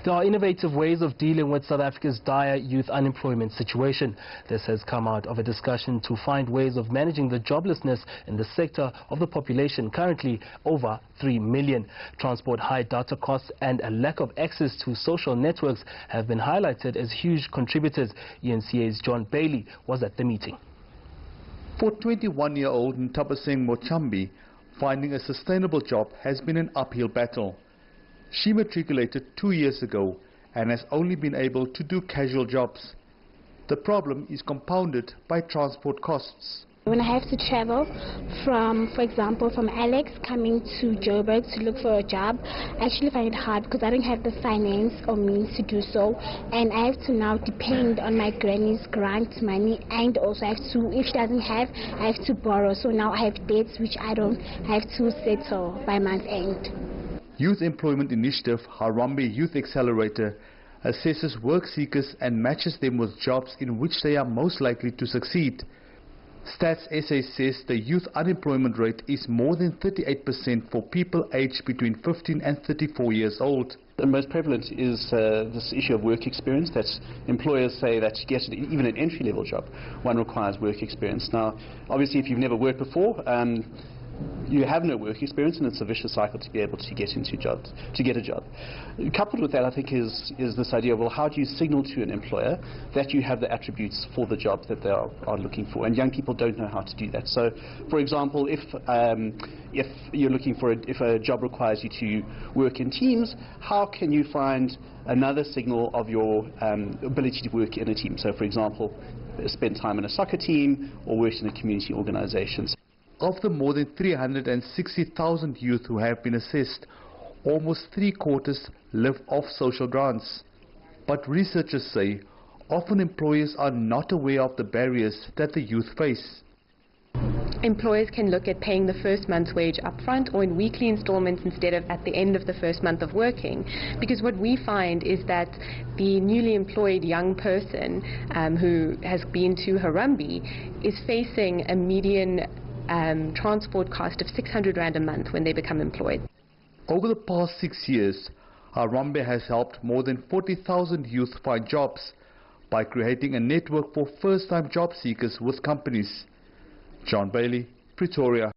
There are innovative ways of dealing with South Africa's dire youth unemployment situation. This has come out of a discussion to find ways of managing the joblessness in the sector of the population, currently over 3 million. Transport, high data costs and a lack of access to social networks have been highlighted as huge contributors. ENCA's John Bailey was at the meeting. For 21-year-old Ntabaseng Mochambi, finding a sustainable job has been an uphill battle. She matriculated 2 years ago and has only been able to do casual jobs. The problem is compounded by transport costs. When I have to travel from, for example, from Alex coming to Joburg to look for a job, I actually find it hard because I don't have the finance or means to do so, and I have to now depend on my granny's grant money, and also I have to, if she doesn't have, I have to borrow. So now I have debts which I don't have to settle by month end. Youth Employment Initiative Harambee Youth Accelerator assesses work seekers and matches them with jobs in which they are most likely to succeed. Stats SA says the youth unemployment rate is more than 38% for people aged between 15 and 34 years old. The most prevalent is this issue of work experience, that employers say that to get even an entry-level job, one requires work experience. Now, obviously, if you've never worked before, you have no work experience, and it's a vicious cycle to be able to get into jobs, to get a job. Coupled with that, I think, is this idea of, well, how do you signal to an employer that you have the attributes for the job that they are looking for? And young people don't know how to do that. So, for example, if you're looking for if a job requires you to work in teams, how can you find another signal of your ability to work in a team? So, for example, spend time in a soccer team or work in a community organisation. Of the more than 360,000 youth who have been assessed, almost 3/4 live off social grants. But researchers say often employers are not aware of the barriers that the youth face. Employers can look at paying the first month's wage up front or in weekly installments instead of at the end of the first month of working. Because what we find is that the newly employed young person who has been to Harambee is facing a median transport cost of 600 Rand a month when they become employed. Over the past 6 years, Harambee has helped more than 40,000 youth find jobs by creating a network for first-time job seekers with companies. John Bailey, Pretoria.